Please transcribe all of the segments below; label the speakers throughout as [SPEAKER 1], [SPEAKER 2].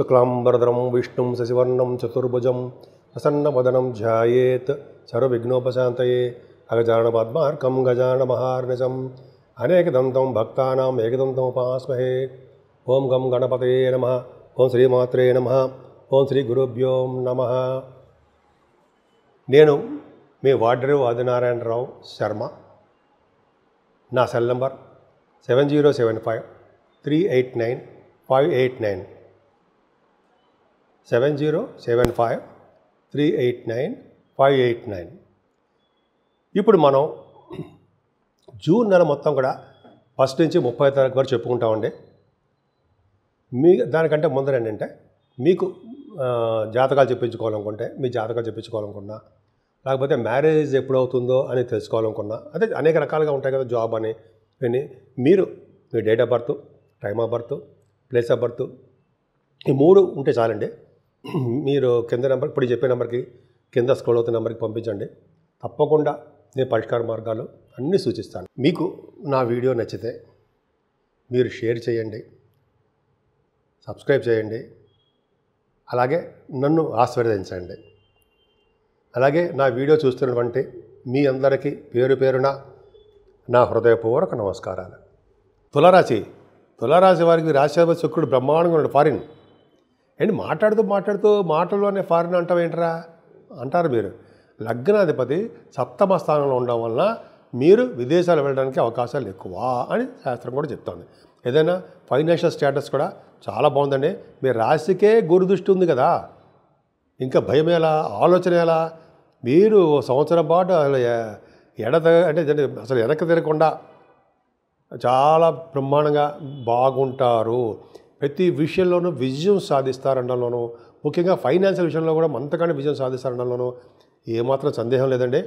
[SPEAKER 1] శుక్లాంబరధరం విష్ణుం శశివర్ణం చతుర్భుజం ప్రసన్నవదనం ధ్యాయేత్ సర్వవిఘ్నోపశాంతయే అగజానపద్మార్కం గజానమహార్నిశం అనేకదంతం భక్తానాం ఏకదంతం ఉపాస్మహే. ఓం గం గణపతయే నమః. ఓం శ్రీమాత్రే నమః. ఓం శ్రీ గురుభ్యో నమః. నేను మీ వాడ్రేవు ఆదినారాయణరావు శర్మ. నా సెల్ నంబర్ 7075389589 7075389589. ఇప్పుడు మనం జూన్ నెల మొత్తం కూడా ఫస్ట్ నుంచి 30వ తారీఖు వరకు చెప్పుకుంటామండి. దానికంటే ముందర ఏంటంటే మీకు జాతకాలు చెప్పించుకోవాలనుకుంటే మీ జాతకాలు చెప్పించుకోవాలనుకున్నా, లేకపోతే మ్యారేజ్ ఎప్పుడవుతుందో అని తెలుసుకోవాలనుకున్నా, అదే అనేక రకాలుగా ఉంటాయి కదా, జాబ్ అని ఇవన్నీ. మీరు మీ date of birth, time of birth, place of birth, ఈ 3 ఉంటే చాలండి. మీరు కింద నెంబర్, ఇప్పుడు చెప్పే నెంబర్కి కింద స్క్రోల్ అవుతున్న నెంబర్కి పంపించండి. తప్పకుండా నేను పరిష్కార మార్గాలు అన్నీ సూచిస్తాను. మీకు నా వీడియో నచ్చితే మీరు షేర్ చేయండి, సబ్స్క్రైబ్ చేయండి, అలాగే నన్ను ఆశీర్వదించండి. అలాగే నా వీడియో చూస్తున్నటువంటి మీ అందరికీ పేరు పేరున నా హృదయపూర్వక నమస్కారాలు. తులారాశి వారికి రాశ్యాధిపతి శుక్రుడు బ్రహ్మాండంగా ఉన్నాడు. ఫారిన్ ఏంటి మాట్లాడుతూ మాటల్లోనే ఫారిన్ అంటావేంటరా అంటారు మీరు. లగ్నాధిపతి సప్తమ స్థానంలో ఉండడం వలన మీరు విదేశాలు వెళ్ళడానికి అవకాశాలు ఎక్కువ అని శాస్త్రం కూడా చెప్తోంది. ఏదైనా ఫైనాన్షియల్ స్టేటస్ కూడా చాలా బాగుందండి. మీ రాశికే గురు దృష్టి ఉంది కదా, ఇంకా భయం ఎలా, ఆలోచన ఎలా? మీరు సంవత్సరం పాటు అసలు వెనక తిరగకుండా చాలా బ్రహ్మాండంగా బాగుంటారు. ప్రతి విషయంలోనూ విజయం సాధిస్తారనడంలోనూ, ముఖ్యంగా ఫైనాన్షియల్ విషయంలో కూడా అంతకంటే విజయం సాధిస్తారనడంలోనూ ఏమాత్రం సందేహం లేదండి.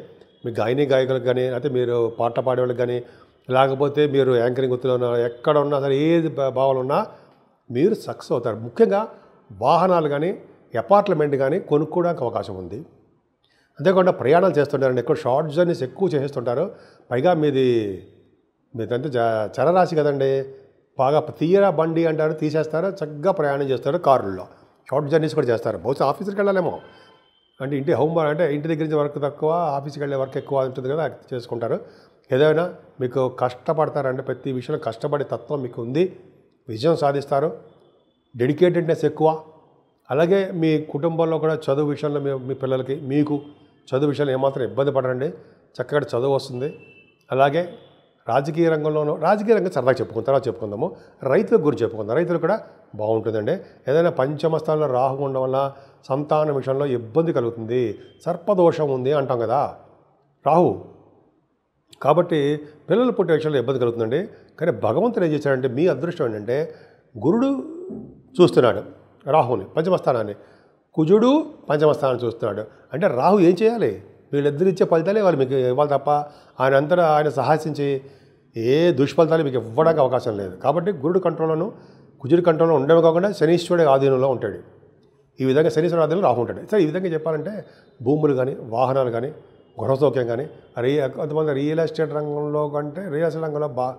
[SPEAKER 1] మీ గాయకులకు కానీ, అయితే మీరు పాట పాడేవాళ్ళకి కానీ, లేకపోతే మీరు యాంకరింగ్ వృత్తిలో ఉన్నా, ఎక్కడ ఉన్నా సరే, ఏది భావాలు ఉన్నా మీరు సక్సెస్ అవుతారు. ముఖ్యంగా వాహనాలు కానీ, అపార్ట్మెంట్ కానీ కొనుక్కోవడానికి అవకాశం ఉంది. అంతేకాకుండా ప్రయాణాలు చేస్తుంటారండి, ఎక్కువ షార్ట్ జర్నీస్ ఎక్కువ చేస్తుంటారు. పైగా మీదంటే చరరాశి కదండి, బాగా తీయరా బండి అంటారు, తీసేస్తారు, చక్కగా ప్రయాణం చేస్తారు. కారుల్లో షార్ట్ జర్నీస్ కూడా చేస్తారు. బహుశా ఆఫీస్కి వెళ్ళాలేమో, అంటే ఇంటి ఇంటి దగ్గర నుంచి వర్క్ తక్కువ, ఆఫీస్కి వెళ్ళే వర్క్ ఎక్కువ ఉంటుంది కదా, చేసుకుంటారు. ఏదైనా మీకు కష్టపడతారంటే ప్రతి విషయంలో కష్టపడే తత్వం మీకు ఉంది, విజయం సాధిస్తారు. డెడికేటెడ్నెస్ ఎక్కువ. అలాగే మీ కుటుంబంలో కూడా చదువు విషయంలో మీ పిల్లలకి, మీకు చదువు విషయంలో ఏమాత్రం ఇబ్బంది పడరండి, చక్కగా చదువు వస్తుంది. అలాగే రాజకీయ రంగం సరదాగా చెప్పుకుందాము. రైతుల గురించి చెప్పుకుందాం. రైతులు కూడా బాగుంటుందండి. ఏదైనా పంచమ స్థానంలో రాహు ఉండడం వల్ల సంతాన విషయంలో ఇబ్బంది కలుగుతుంది. సర్పదోషం ఉంది అంటాం కదా రాహు, కాబట్టి పిల్లలు పుట్టే విషయంలో ఇబ్బంది కలుగుతుందండి. కానీ భగవంతుడు ఏం చేశాడంటే, మీ అదృష్టం ఏంటంటే గురుడు చూస్తున్నాడు రాహుని, పంచమస్థానాన్ని. కుజుడు పంచమస్థానాన్ని చూస్తున్నాడు. అంటే రాహు ఏం చేయాలి? వీళ్ళిద్దరు ఇచ్చే ఫలితాలే వాళ్ళు మీకు ఇవ్వాలి తప్ప ఆయన సాహసించి ఏ దుష్ఫలితాలు మీకు ఇవ్వడానికి అవకాశం లేదు. కాబట్టి గురుడు కంట్రోల్లోను, కుజుడి కంట్రోల్లో ఉండడమే కాకుండా శనీశ్వరుడి ఆధీనంలో ఉంటాడు. ఈ విధంగా శనీశ్వరుడు ఆధీనంలో రాహు ఉంటాడు. సరే, ఈ విధంగా చెప్పాలంటే భూములు కానీ, వాహనాలు కానీ, గృహసౌఖ్యం కానీ, కొంతమంది రియల్ ఎస్టేట్ రంగంలో బాగా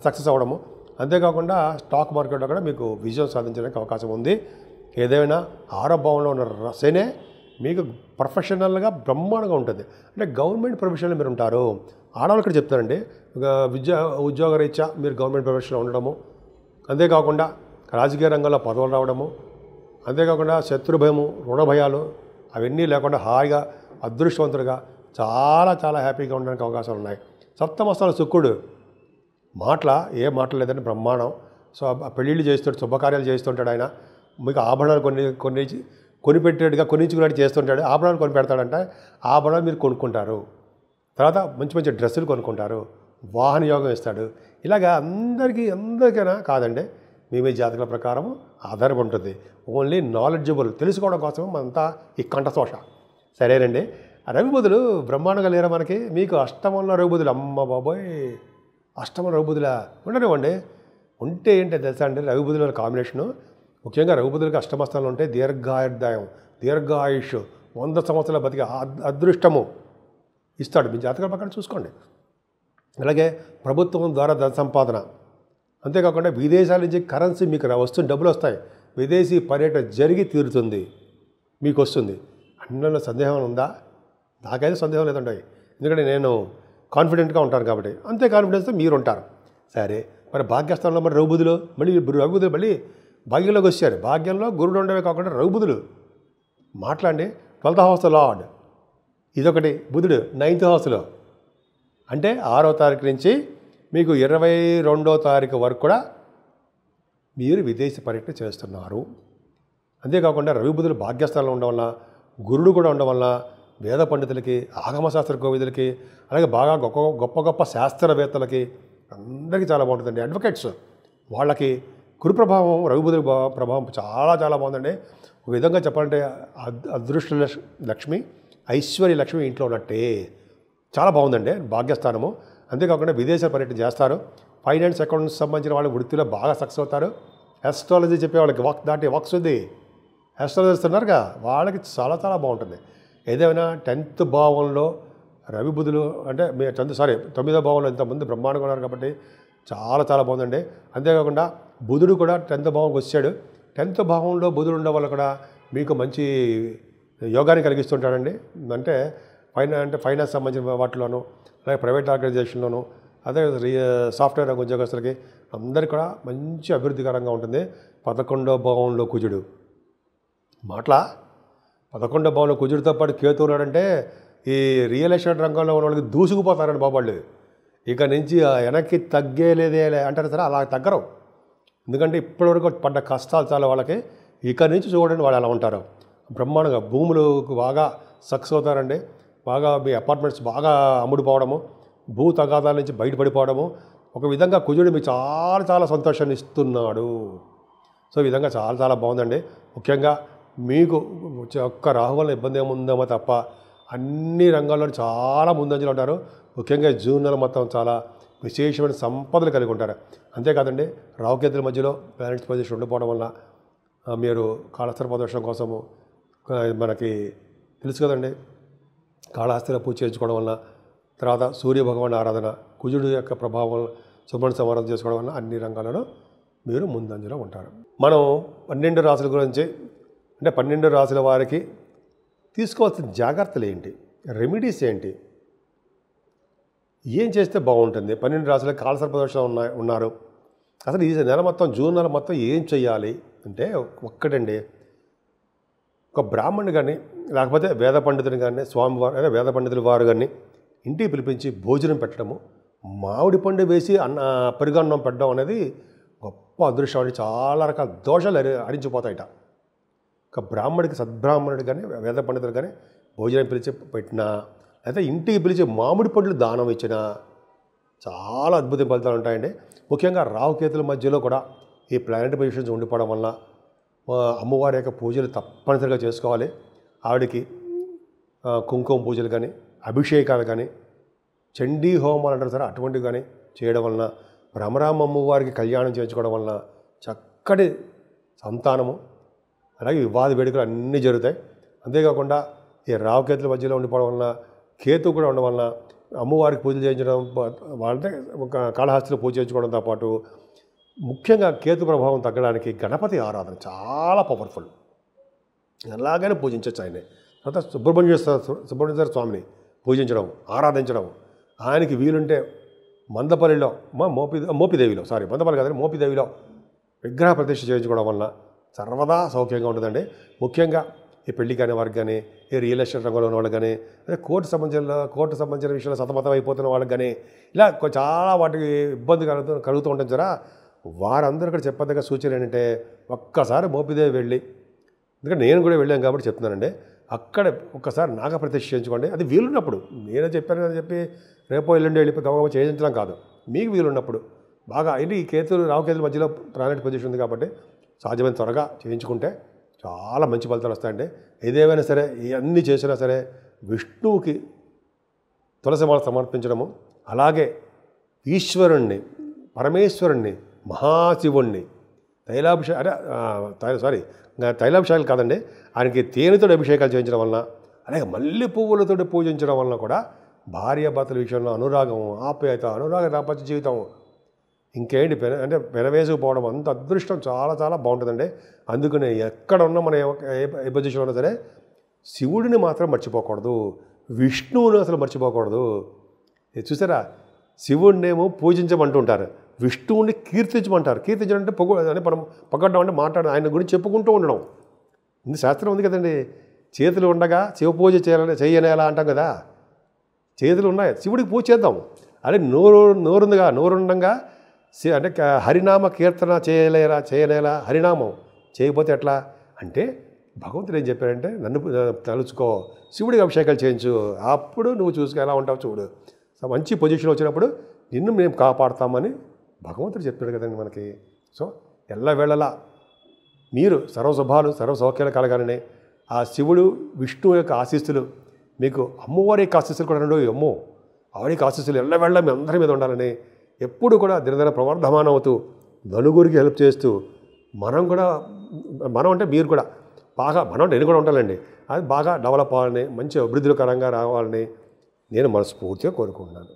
[SPEAKER 1] సక్సెస్ అవ్వడము, అంతేకాకుండా స్టాక్ మార్కెట్లో కూడా మీకు విజయం సాధించడానికి అవకాశం ఉంది. ఏదైనా ఆరోభావంలో ఉన్న శనే మీకు ప్రొఫెషనల్గా బ్రహ్మాండంగా ఉంటుంది. అంటే గవర్నమెంట్ ప్రొఫెషన్లో మీరు ఉంటారు. ఆడవాళ్ళు ఇక్కడ చెప్తారండి, ఉద్యోగరీత్యా మీరు గవర్నమెంట్ ప్రొఫెషన్లో ఉండడము, అంతేకాకుండా రాజకీయ రంగంలో పదవులు రావడము, అంతేకాకుండా శత్రు భయము, రుణ భయాలు అవన్నీ లేకుండా హాయిగా అదృష్టవంతులుగా చాలా చాలా హ్యాపీగా ఉండడానికి అవకాశాలు ఉన్నాయి. సప్తమస్థానం శుక్రుడు ఏ మాటలు లేదంటే బ్రహ్మాండం. సో పెళ్ళిళ్ళు చేస్తుంటాడు, శుభకార్యాలు చేస్తుంటాడు. ఆయన మీకు ఆభరణాలు కొనిపెట్టేట్టుగా కొనిచ్చుకున్నట్టు చేస్తుంటాడు. ఆభరణాలు కొని పెడతాడంటే ఆభరణాలు మీరు కొనుక్కుంటారు. తర్వాత మంచి మంచి డ్రెస్సులు కొనుక్కుంటారు. వాహన యోగం ఇస్తాడు. ఇలాగా అందరికైనా కాదండి, మీ జాతకాల ప్రకారం ఆధారం ఉంటుంది. ఓన్లీ నాలెడ్జబుల్ తెలుసుకోవడం కోసం మనంతా ఈ కంఠశోష. సరేనండి. రవిబుధులు బ్రహ్మాండంగా లేరా మనకి? మీకు అష్టమంలో రవిబుధులు, అమ్మ బాబోయ్, అష్టమంలో రవిబుధులా ఉండనివ్వండి. ఉంటే ఏంటో తెలుసా అండి, రవిబుధుల కాంబినేషను. ముఖ్యంగా రవిబుధులకి అష్టమస్థానంలో ఉంటే దీర్ఘాయుష్ 100 సంవత్సరాల బతికి అదృష్టము ఇస్తాడు. మీ జాతకాల ప్రకారం చూసుకోండి. అలాగే ప్రభుత్వం ద్వారా ధన సంపాదన, అంతేకాకుండా విదేశాల నుంచి కరెన్సీ మీకు వస్తున్న డబ్బులు వస్తాయి. విదేశీ పర్యటన జరిగి తీరుతుంది, మీకు వస్తుంది. అన్నంలో సందేహం ఉందా? నాకైతే సందేహం లేదండి. ఎందుకంటే నేను కాన్ఫిడెంట్గా ఉంటాను కాబట్టి. అంతే కాన్ఫిడెన్స్తో మీరు ఉంటారు. సరే, మరి భాగ్యస్థానంలో మరి రఘుబుధులు మళ్ళీ భాగ్యంలోకి వచ్చారు. భాగ్యంలో గురుడు ఉండవే కాకుండా రఘుబుధులు మాట్లాడి 12th హౌస్ లార్డ్, ఇదొకటి. బుధుడు 9th హౌస్లో, అంటే 6వ తారీఖు నుంచి మీకు 22వ తారీఖు వరకు కూడా మీరు విదేశీ పర్యటన చేస్తున్నారు. అంతేకాకుండా రవి బుధులు భాగ్యస్థానంలో ఉండడం వల్ల, గురుడు కూడా ఉండడం వల్ల వేద పండితులకి, ఆగమశాస్త్ర కోవిదులకి, అలాగే బాగా గొప్ప గొప్ప శాస్త్రవేత్తలకి అందరికీ చాలా బాగుంటుందండి. అడ్వకేట్స్ వాళ్ళకి గురు ప్రభావం, రవి బుధుల ప్రభావం చాలా చాలా బాగుందండి. ఒక విధంగా చెప్పాలంటే అదృష్ట లక్ష్మి, ఐశ్వర్య లక్ష్మి ఇంట్లో ఉన్నట్టే. చాలా బాగుందండి భాగ్యస్థానము. అంతేకాకుండా విదేశ పర్యటన చేస్తారు. ఫైనాన్స్, అకౌంట్స్ సంబంధించిన వాళ్ళ వృత్తిలో బాగా సక్సెస్ అవుతారు. ఆస్ట్రాలజీ చెప్పే వాళ్ళకి వాక్స్ ఉంది, ఆస్ట్రాలజర్స్ ఉన్నారుగా, వాళ్ళకి చాలా చాలా బాగుంటుంది. ఏదైనా 10th భావంలో రవి బుధులు అంటే 9వ భావంలో ఇంతమంది బ్రహ్మాండంగా ఉన్నారు కాబట్టి చాలా చాలా బాగుందండి. అంతేకాకుండా బుధుడు కూడా 10th భావంకి వచ్చాడు. 10th భావంలో బుధుడు ఉండడం వల్ల కూడా మీకు మంచి యోగాన్ని కలిగిస్తుంటాడండి. అంటే ఫైనాన్స్ సంబంధించిన వాటిలోనూ, అలాగే ప్రైవేట్ ఆర్గనైజేషన్లోనూ, అదే సాఫ్ట్వేర్ ఉద్యోగస్తులకి అందరికీ కూడా మంచి అభివృద్ధికరంగా ఉంటుంది. 11వ భావంలో కుజుడు 11వ భావంలో కుజుడితో పాటు కేతు ఉన్నాడంటే ఈ రియల్ ఎస్టేట్ రంగంలో ఉన్న వాళ్ళకి దూసుకుపోతారండి బాబాళ్ళు. ఇక నుంచి వెనక్కి తగ్గేలేదే అంటారు సరే, అలా తగ్గరు. ఎందుకంటే ఇప్పటివరకు పడ్డ కష్టాలు చాలా వాళ్ళకి. ఇక నుంచి చూడండి వాళ్ళు ఎలా ఉంటారు. బ్రహ్మాండంగా భూములు బాగా సక్సెస్ అవుతారండి. బాగా మీ అపార్ట్మెంట్స్ బాగా అమ్ముడుపోవడము, భూ తగాదాల నుంచి బయటపడిపోవడము. ఒక విధంగా కుజుడు మీకు చాలా చాలా సంతోషాన్ని ఇస్తున్నాడు. సో ఈ విధంగా చాలా చాలా బాగుందండి. ముఖ్యంగా మీకు ఒక్క రాహు వల్ల ఇబ్బంది ఏముందేమో తప్ప అన్ని రంగాల్లో చాలా ముందంజలో ఉంటారు. ముఖ్యంగా జూన్ నెల మొత్తం చాలా విశేషమైన సంపదలు కలిగి ఉంటారు. అంతేకాదండి, రావుకేతుల మధ్యలో ప్లానెట్స్ పొజిషన్ ఉండిపోవడం వల్ల మీరు కాళహస్తి దోషం కోసము మనకి తెలుసు కదండి, కాళహస్తిలో పూజ చేయించుకోవడం వల్ల, తర్వాత సూర్యభగవాన్ ఆరాధన, కుజుడు యొక్క ప్రభావం సుబ్రహ్మణ్య సమారాధన చేసుకోవడం వల్ల అన్ని రంగాలలో మీరు ముందంజలో ఉంటారు. మనం 12 రాశుల గురించి, అంటే 12 రాశుల వారికి తీసుకోవాల్సిన జాగ్రత్తలు ఏంటి, రెమెడీస్ ఏంటి, ఏం చేస్తే బాగుంటుంది, 12 రాశులకు కాలసర్పదోషం ఉన్నారు, అసలు ఈ నెల మొత్తం జూన్ నెల మొత్తం ఏం చేయాలి అంటే ఒక్కటండి, ఒక బ్రాహ్మణుడు కానీ లేకపోతే వేద పండితుని కానీ స్వామివారు అదే వేద పండితుల వారు కానీ ఇంటికి పిలిపించి భోజనం పెట్టడము, మామిడి పండు వేసి పెరుగన్నం పెట్టడం అనేది గొప్ప అదృష్టం అండి. చాలా రకాల దోషాలు హరించిపోతాయిట. ఒక బ్రాహ్మడికి, సద్బ్రాహ్మణుడు కానీ వేద పండితులు కానీ భోజనం పిలిచి పెట్టినా, అయితే ఇంటికి పిలిచి మామిడి పండ్లు దానం ఇచ్చినా చాలా అద్భుత ఫలితాలు ఉంటాయండి. ముఖ్యంగా రాహుకేతుల మధ్యలో కూడా ఈ ప్లానెట్ పొజిషన్స్ ఉండిపోవడం వల్ల అమ్మవారి యొక్క పూజలు తప్పనిసరిగా చేసుకోవాలి. ఆవిడకి కుంకుమ పూజలు కానీ, అభిషేకాలు కానీ, చండీ హోమాలు అంటారు సరే, అటువంటివి కానీ చేయడం వలన, భ్రమరామ అమ్మవారికి కళ్యాణం చేయించుకోవడం వలన చక్కటి సంతానము, అలాగే వివాద వేడుకలు అన్నీ జరుగుతాయి. అంతేకాకుండా ఈ రావుకేతుల మధ్యలో ఉండిపోవడం వలన, కేతు కూడా ఉండడం వలన అమ్మవారికి పూజలు చేయించడం, వాళ్ళంటే ఒక కాళహస్తిలో పూజ చేయించుకోవడంతో పాటు ముఖ్యంగా కేతు ప్రభావం తగ్గడానికి గణపతి ఆరాధన చాలా పవర్ఫుల్. ఎలాగైనా పూజించవచ్చు ఆయనే. తర్వాత సుబ్రహ్మణ్యేశ్వర స్వామిని పూజించడం, ఆరాధించడం, ఆయనకి వీలుంటే మందపల్లిలో మోపిదేవిలో మందపల్లి కాదండి, మోపిదేవిలో విగ్రహ ప్రతిష్ఠ చేయించుకోవడం వలన సర్వదా సౌఖ్యంగా ఉంటుందండి. ముఖ్యంగా ఈ పెళ్లి కాని వారికి కానీ, ఈ రియల్ ఎస్టేట్ రంగంలో ఉన్న వాళ్ళకి కానీ, అదే కోర్టు సంబంధించిన విషయంలో సతమతం అయిపోతున్న వాళ్ళకి కానీ, ఇలా చాలా వాటికి ఇబ్బంది కలుగుతూ ఉంటుంది జరా. వారందరూ కూడా చెప్పదగ్గ సూచన ఏంటంటే ఒక్కసారి మోపిదేవి వెళ్ళి, ఎందుకంటే నేను కూడా వెళ్ళాను కాబట్టి చెప్తున్నానండి, అక్కడ ఒక్కసారి నాగప్రతిష్ఠ చేయించుకోండి. అది వీలున్నప్పుడు, నేనే చెప్పాను అని చెప్పి రేపో ఎల్లుండి వెళ్ళిపోయి గమగమ చేయించడం కాదు, మీకు వీలున్నప్పుడు బాగా ఏంటి ఈ రావుకేతుల మధ్యలో ప్లానెట్ పొజిషన్ ఉంది కాబట్టి సాధ్యమైన త్వరగా చేయించుకుంటే చాలా మంచి ఫలితాలు వస్తాయండి. ఏదేమైనా సరే, ఇవన్నీ చేసినా సరే విష్ణువుకి తులసిమాల సమర్పించడము, అలాగే ఈశ్వరుణ్ణి, పరమేశ్వరుణ్ణి, మహాశివుణ్ణి తైలాభిషేకాలు కాదండి, ఆయనకి తేనెతో అభిషేకాలు చేయించడం వలన, అలాగే మల్లె పువ్వులతో పూజించడం వలన కూడా భార్యాభర్తల విషయంలో అనురాగం, ఆప్యాయత, అనురాగ దాంపత్య జీవితం ఇంకేంటి అంటే పెనవేసుకుపోవడం అంత అదృష్టం చాలా చాలా బాగుంటుందండి. అందుకని ఎక్కడ ఉన్నా మనం ఏ పొజిషన్లో ఉన్నా సరే శివుడిని మాత్రం మర్చిపోకూడదు, విష్ణువుని అసలు మర్చిపోకూడదు. చూసారా, శివుడినేమో పూజించమంటుంటారు, విష్ణువుని కీర్తించమంటారు. కీర్తించడం అంటే అంటే మనం పొగడ్డం అంటే మాట్లాడడం, ఆయన గురించి చెప్పుకుంటూ ఉండడం. ఇది శాస్త్రం ఉంది కదండి. చేతులు ఉండగా శివ పూజ చేయనేలా అంటాం కదా. చేతులు ఉన్నాయి, శివుడికి పూజ చేద్దాం. అదే నోరుండగా అంటే హరినామ కీర్తన చేయనేలా, హరినామం చేయకపోతే ఎట్లా అంటే భగవంతుడు ఏం చెప్పారంటే నన్ను తలుచుకో, శివుడికి అభిషేకాలు చేయించు, అప్పుడు నువ్వు చూసుకు ఎలా ఉంటావు చూడు. మంచి పొజిషన్ వచ్చినప్పుడు నిన్ను మేము కాపాడుతామని భగవంతుడు చెప్పాడు కదండి మనకి. సో ఎల్లవేళలా మీరు సర్వశుభాలు సర్వసౌఖ్యాలు కలగాలని ఆ శివుడు విష్ణువు యొక్క ఆశీస్సులు మీకు, అమ్మవారి యొక్క ఆశీస్సులు కూడా రెండు, అమ్మో ఆవిడ యొక్క ఆశీస్సులు ఎల్లవేళ మీ అందరి మీద ఉండాలని ఎప్పుడు కూడా దినదిన ప్రవర్ధమానం అవుతూ నలుగురికి హెల్ప్ చేస్తూ మనం అంటే మీరు కూడా బాగా, మనం అంటే నేను కూడా ఉంటానండి, అది బాగా డెవలప్ అవ్వాలని, మంచి అభివృద్ధికరంగా రావాలని నేను మనస్ఫూర్తిగా కోరుకుంటున్నాను.